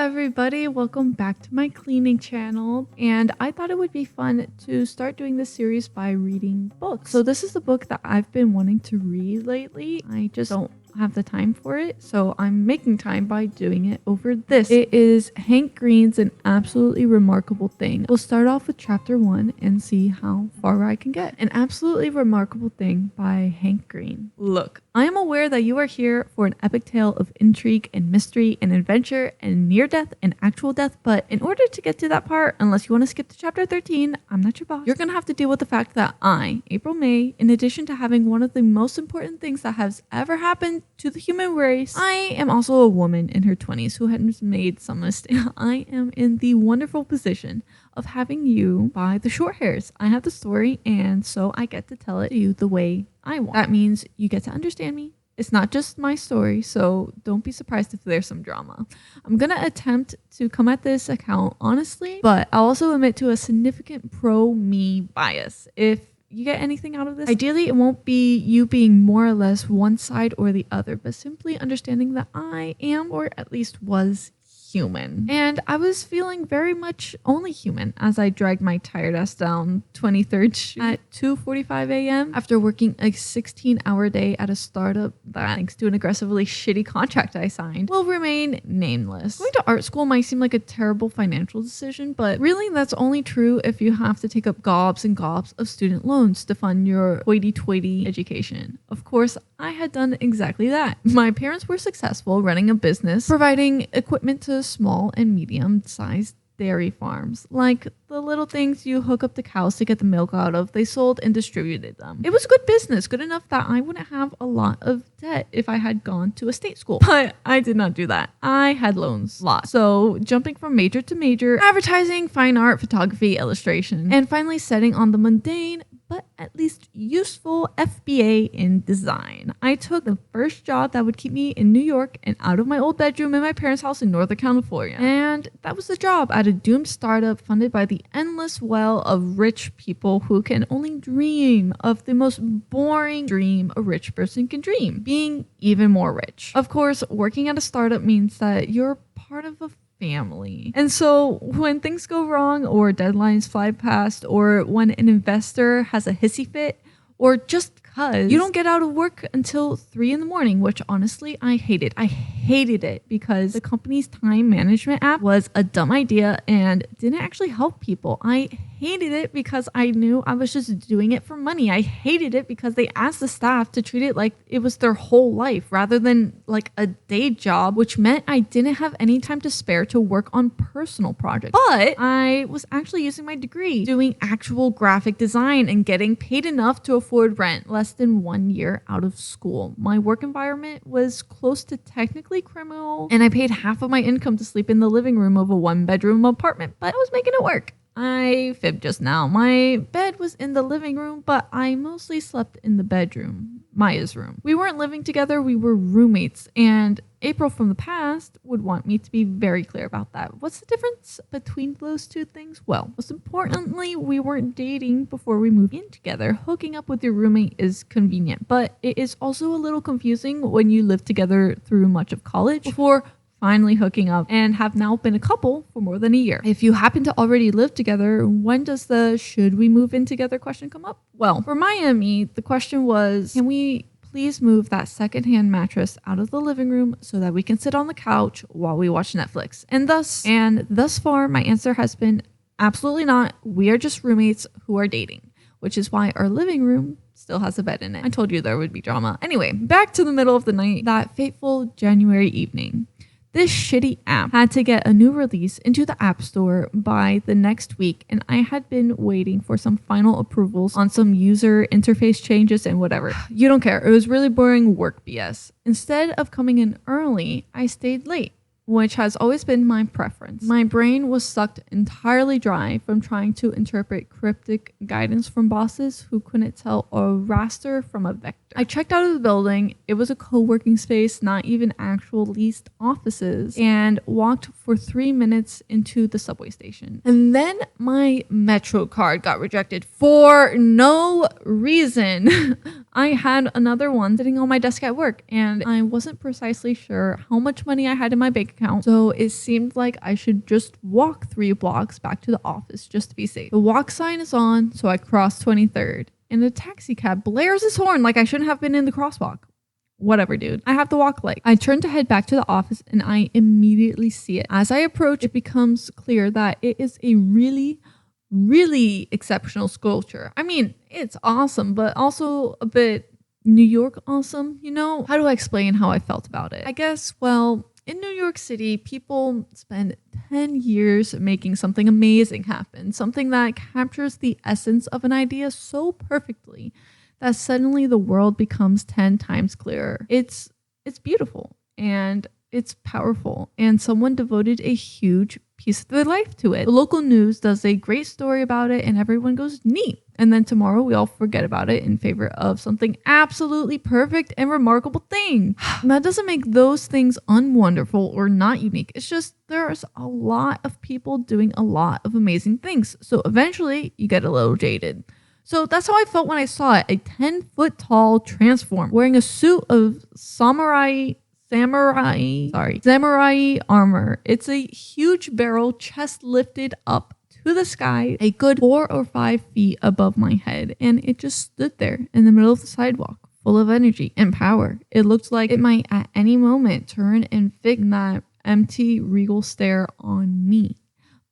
everybody, welcome back to my cleaning channel, and I thought it would be fun to start doing this series by reading books. So this is the book that I've been wanting to read lately. I just don't have the time for it, so I'm making time by doing it over this. It is Hank Green's An Absolutely Remarkable Thing. We'll start off with chapter 1 and see how far I can get. An Absolutely Remarkable Thing by Hank Green. Look, I am aware that you are here for an epic tale of intrigue and mystery and adventure and near death and actual death, but in order to get to that part, unless you want to skip to chapter 13, I'm not your boss. You're gonna have to deal with the fact that I, April May, in addition to having one of the most important things that has ever happened to the human race, I am also a woman in her 20s who has made some mistakes. I am in the wonderful position of having you buy the short hairs. I have the story, and so I get to tell it to you the way I want. That means you get to understand me. It's not just my story, so don't be surprised if there's some drama. I'm gonna attempt to come at this account honestly, but I'll also admit to a significant pro-me bias. If you get anything out of this, ideally it won't be you being more or less one side or the other, but simply understanding that I am, or at least was, human. And I was feeling very much only human as I dragged my tired ass down 23rd Street at 2:45 a.m. after working a 16-hour day at a startup that, thanks to an aggressively shitty contract I signed, will remain nameless. Going to art school might seem like a terrible financial decision, but really that's only true if you have to take up gobs and gobs of student loans to fund your hoity-toity education. Of course, I had done exactly that. My parents were successful running a business, providing equipment to small and medium-sized dairy farms. Like the little things you hook up the cows to get the milk out of, they sold and distributed them. It was good business, good enough that I wouldn't have a lot of debt if I had gone to a state school. But I did not do that. I had loans, lots. So jumping from major to major, advertising, fine art, photography, illustration, and finally setting on the mundane but at least useful FBA in design. I took the first job that would keep me in New York and out of my old bedroom in my parents' house in Northern California. And that was the job at a doomed startup funded by the endless well of rich people who can only dream of the most boring dream a rich person can dream, being even more rich. Of course, working at a startup means that you're part of a family. And so when things go wrong or deadlines fly past or when an investor has a hissy fit or just because you don't get out of work until 3 a.m, which honestly I hated. I hated it because the company's time management app was a dumb idea and didn't actually help people. I hated it because I knew I was just doing it for money. I hated it because they asked the staff to treat it like it was their whole life rather than like a day job, which meant I didn't have any time to spare to work on personal projects. But I was actually using my degree, doing actual graphic design and getting paid enough to afford rent less than 1 year out of school. My work environment was close to technically criminal, and I paid half of my income to sleep in the living room of a 1-bedroom apartment, but I was making it work. I fibbed just now. My bed was in the living room, but I mostly slept in the bedroom, Maya's room. We weren't living together, we were roommates, and April from the past would want me to be very clear about that. What's the difference between those two things? Well, most importantly, we weren't dating before we moved in together. Hooking up with your roommate is convenient, but it is also a little confusing when you live together through much of college before finally hooking up and have now been a couple for more than a year. If you happen to already live together, when does the should we move in together question come up? Well, for Maya and me, the question was, can we please move that secondhand mattress out of the living room so that we can sit on the couch while we watch Netflix? And thus far, my answer has been absolutely not. We are just roommates who are dating, which is why our living room still has a bed in it. I told you there would be drama. Anyway, back to the middle of the night, that fateful January evening. This shitty app had to get a new release into the App Store by the next week, and I had been waiting for some final approvals on some user interface changes and whatever. You don't care. It was really boring work BS. Instead of coming in early, I stayed late, which has always been my preference. My brain was sucked entirely dry from trying to interpret cryptic guidance from bosses who couldn't tell a raster from a vector. factor. I checked out of the building. It was a co-working space, not even actual leased offices, and walked for 3 minutes into the subway station. And then my Metro card got rejected for no reason. I had another one sitting on my desk at work, and I wasn't precisely sure how much money I had in my bank account, so it seemed like I should just walk 3 blocks back to the office just to be safe. The walk sign is on, so I crossed 23rd, and a taxi cab blares his horn like I shouldn't have been in the crosswalk. Whatever, dude. I have to walk late. I turn to head back to the office, and I immediately see it. As I approach, it becomes clear that it is a really exceptional sculpture. I mean, it's awesome, but also a bit New York awesome, you know? How do I explain how I felt about it? I guess, well, in New York City, people spend 10 years making something amazing happen, something that captures the essence of an idea so perfectly that suddenly the world becomes 10 times clearer. It's beautiful and it's powerful, and someone devoted a huge piece of their life to it. The local news does a great story about it and everyone goes neat. And then tomorrow we all forget about it in favor of something absolutely perfect and remarkable thing. That doesn't make those things unwonderful or not unique. It's just there's a lot of people doing a lot of amazing things. So eventually you get a little jaded. So that's how I felt when I saw it. A 10-foot tall transform wearing a suit of samurai armor. It's a huge barrel, chest lifted up to the sky, a good 4 or 5 feet above my head, and it just stood there in the middle of the sidewalk, full of energy and power. It looked like it might at any moment turn and fix that empty, regal stare on me.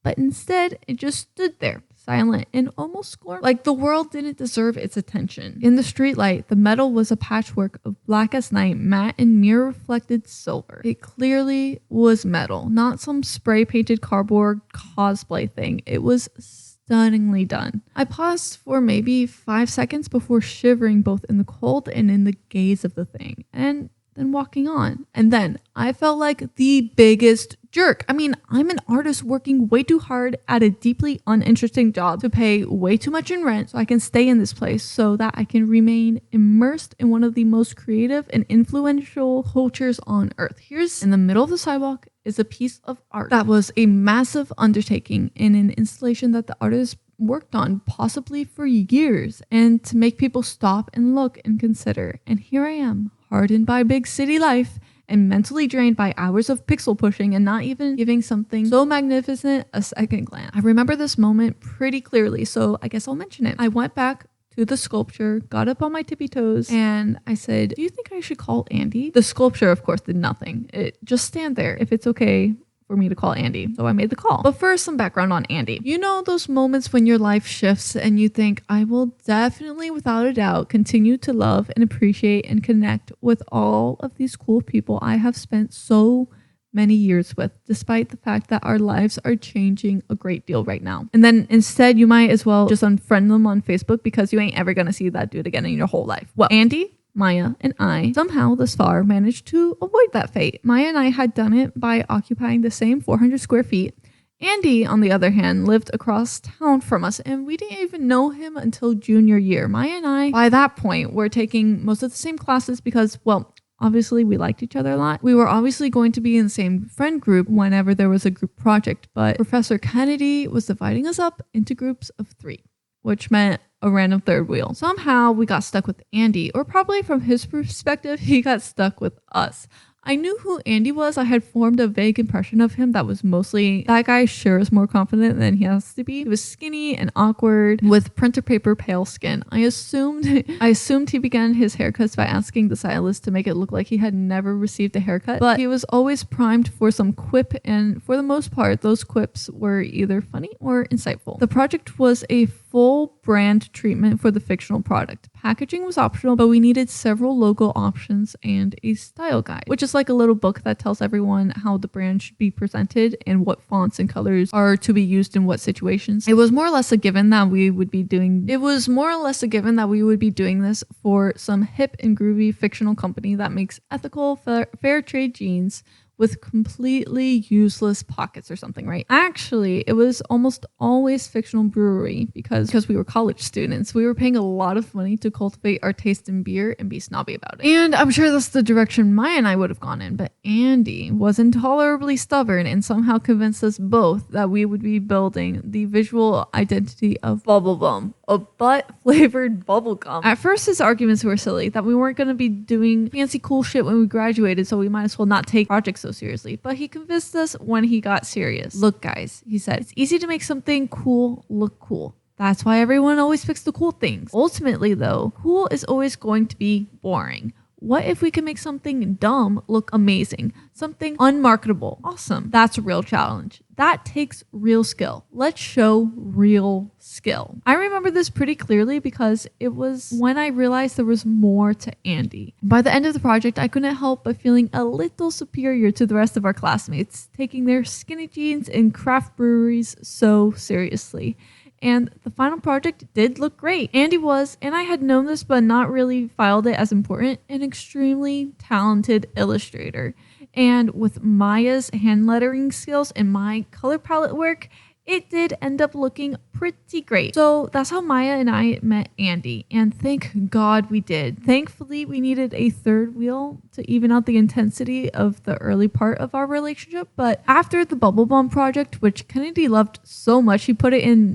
But instead, it just stood there, silent and almost scornful, like the world didn't deserve its attention. In the streetlight, the metal was a patchwork of black as night, matte and mirror-reflected silver. It clearly was metal, not some spray-painted cardboard cosplay thing. It was stunningly done. I paused for maybe 5 seconds before shivering both in the cold and in the gaze of the thing, and then walking on. And then I felt like the biggest jerk. I mean, I'm an artist working way too hard at a deeply uninteresting job to pay way too much in rent so I can stay in this place so that I can remain immersed in one of the most creative and influential cultures on earth. Here's in the middle of the sidewalk is a piece of art that was a massive undertaking in an installation that the artist worked on possibly for years, and to make people stop and look and consider. And here I am, hardened by big city life and mentally drained by hours of pixel pushing and not even giving something so magnificent a second glance. I remember this moment pretty clearly, so I guess I'll mention it. I went back to the sculpture, got up on my tippy toes, and I said, "Do you think I should call Andy?" The sculpture, of course, did nothing. It just stand there. If it's okay for me to call Andy. So I made the call. But first, some background on Andy. You know those moments when your life shifts and you think, I will definitely, without a doubt, continue to love and appreciate and connect with all of these cool people I have spent so many years with, despite the fact that our lives are changing a great deal right now. And then instead, you might as well just unfriend them on Facebook because you ain't ever gonna see that dude again in your whole life. Well, Andy, Maya, and I somehow thus far managed to avoid that fate. Maya and I had done it by occupying the same 400 square feet. Andy, on the other hand, lived across town from us, and we didn't even know him until junior year. Maya and I, by that point, were taking most of the same classes because, well, obviously we liked each other a lot. We were obviously going to be in the same friend group whenever there was a group project, but Professor Kennedy was dividing us up into groups of 3, which meant a random third wheel. Somehow we got stuck with Andy, or probably from his perspective, he got stuck with us. I knew who Andy was. I had formed a vague impression of him that was mostly, that guy sure is more confident than he has to be. He was skinny and awkward with printer paper pale skin. I assumed he began his haircuts by asking the stylist to make it look like he had never received a haircut, but he was always primed for some quip, and for the most part, those quips were either funny or insightful. The project was a full brand treatment for the fictional product. Packaging was optional, but we needed several logo options and a style guide, which is like a little book that tells everyone how the brand should be presented and what fonts and colors are to be used in what situations. It was more or less a given that we would be doing this for some hip and groovy fictional company that makes ethical, fair trade jeans with completely useless pockets or something, right? Actually, it was almost always fictional brewery because we were college students. We were paying a lot of money to cultivate our taste in beer and be snobby about it. And I'm sure that's the direction Maya and I would have gone in, but Andy was intolerably stubborn and somehow convinced us both that we would be building the visual identity of bubblegum, a butt-flavored bubblegum. At first, his arguments were silly, that we weren't going to be doing fancy cool shit when we graduated, so we might as well not take projects so seriously. But he convinced us when he got serious. Look, guys, he said, it's easy to make something cool look cool. That's why everyone always picks the cool things. Ultimately, though, cool is always going to be boring. What if we can make something dumb look amazing? Something unmarketable. Awesome. That's a real challenge. That takes real skill. Let's show real skill. I remember this pretty clearly because it was when I realized there was more to Andy. By the end of the project, I couldn't help but feeling a little superior to the rest of our classmates, taking their skinny jeans and craft breweries so seriously. And the final project did look great. Andy was, and I had known this but not really filed it as important, an extremely talented illustrator. And with Maya's hand lettering skills and my color palette work, it did end up looking pretty great. So that's how Maya and I met Andy, and thank God we did. Thankfully, we needed a third wheel to even out the intensity of the early part of our relationship. But after the Bubble Bomb project, which Kennedy loved so much, he put it on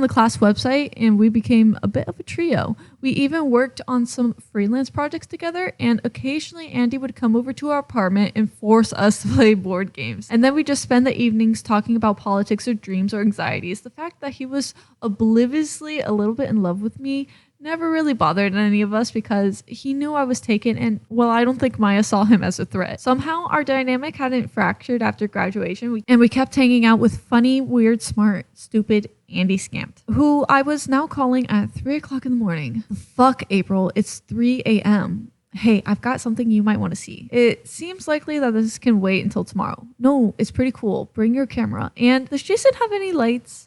the class website, and we became a bit of a trio. We even worked on some freelance projects together, and occasionally Andy would come over to our apartment and force us to play board games. And then we just spend the evenings talking about politics or dreams or anxieties. The fact that he was obliviously a little bit in love with me never really bothered any of us because he knew I was taken, and well, I don't think Maya saw him as a threat. Somehow our dynamic hadn't fractured after graduation, and we kept hanging out with funny, weird, smart, stupid Andy Scamped, who I was now calling at 3 o'clock in the morning. Fuck, April, it's 3 a.m. Hey, I've got something you might want to see. It seems likely that this can wait until tomorrow. No, it's pretty cool. Bring your camera. And does Jason have any lights?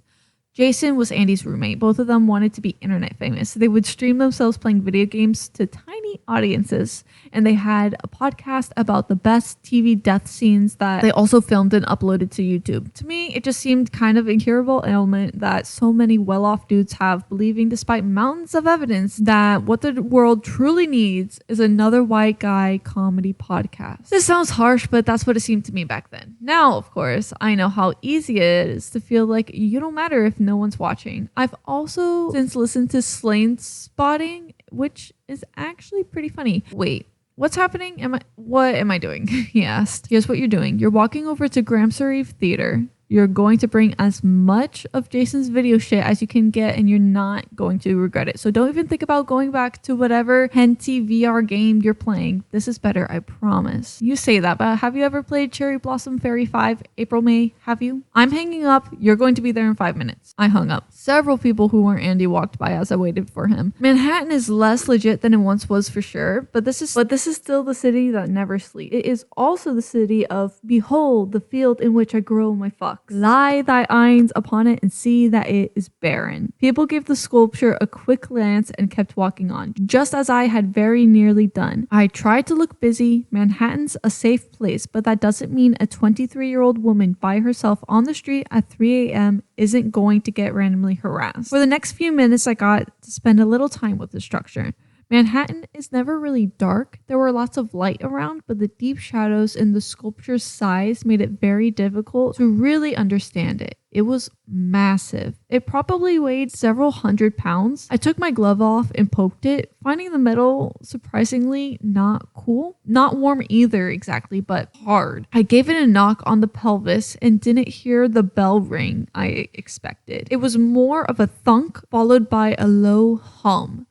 Jason was Andy's roommate. Both of them wanted to be internet famous. They would stream themselves playing video games to tiny audiences, and they had a podcast about the best TV death scenes that they also filmed and uploaded to YouTube. To me, it just seemed kind of incurable ailment that so many well-off dudes have, believing despite mountains of evidence that what the world truly needs is another white guy comedy podcast. This sounds harsh, but that's what it seemed to me back then. Now, of course, I know how easy it is to feel like you don't matter if no one's watching. I've also since listened to Slane Spotting, which is actually pretty funny. Wait, what's happening? What am I doing? He asked. Here's what you're doing. You're walking over to Gramps Reeve Theater. You're going to bring as much of Jason's video shit as you can get, and you're not going to regret it. So don't even think about going back to whatever henty VR game you're playing. This is better, I promise. You say that, but have you ever played Cherry Blossom Fairy 5, April, May? Have you? I'm hanging up. You're going to be there in 5 minutes. I hung up. Several people who weren't Andy walked by as I waited for him. Manhattan is less legit than it once was for sure, but this is still the city that never sleeps. It is also the city of, behold, the field in which I grow my fucks. Lie thy eyes upon it and see that it is barren. People gave the sculpture a quick glance and kept walking on, just as I had very nearly done. I tried to look busy. Manhattan's a safe place, but that doesn't mean a 23-year-old woman by herself on the street at 3 a.m. isn't going to get randomly harassed. For the next few minutes, I got to spend a little time with the structure. Manhattan is never really dark. There were lots of light around, but the deep shadows and the sculpture's size made it very difficult to really understand it. It was massive. It probably weighed several hundred pounds. I took my glove off and poked it, finding the metal surprisingly not cool. Not warm either exactly, but hard. I gave it a knock on the pelvis and didn't hear the bell ring I expected. It was more of a thunk followed by a low hum.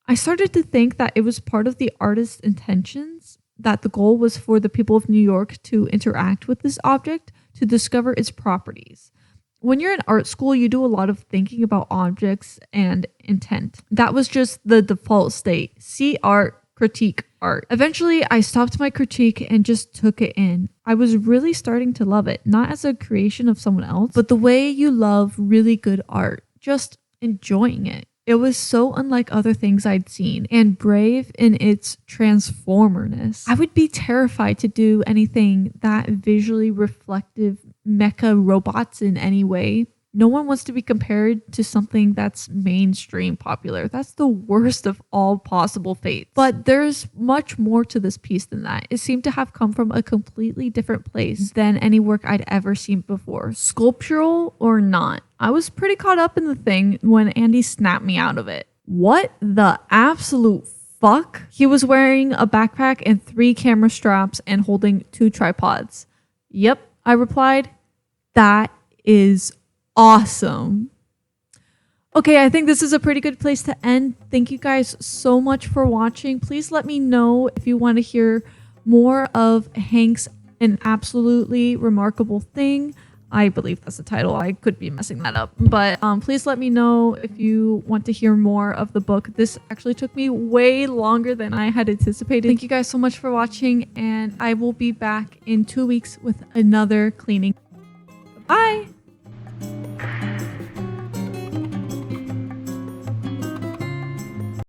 I started to think that it was part of the artist's intentions, that the goal was for the people of New York to interact with this object, to discover its properties. When you're in art school, you do a lot of thinking about objects and intent. That was just the default state. See art, critique art. Eventually, I stopped my critique and just took it in. I was really starting to love it, not as a creation of someone else, but the way you love really good art, just enjoying it. It was so unlike other things I'd seen and brave in its transformerness. I would be terrified to do anything that visually reflective mecha robots in any way. No one wants to be compared to something that's mainstream popular. That's the worst of all possible fates. But there's much more to this piece than that. It seemed to have come from a completely different place than any work I'd ever seen before. Sculptural or not, I was pretty caught up in the thing when Andy snapped me out of it. What the absolute fuck? He was wearing a backpack and 3 camera straps and holding 2 tripods. Yep, I replied. That is awesome. Okay, I think this is a pretty good place to end. Thank you guys so much for watching. Please let me know if you want to hear more of Hank's An Absolutely Remarkable Thing. I believe that's the title. I could be messing that up. But please let me know if you want to hear more of the book. This actually took me way longer than I had anticipated. Thank you guys so much for watching, and I will be back in 2 weeks with another cleaning. Bye!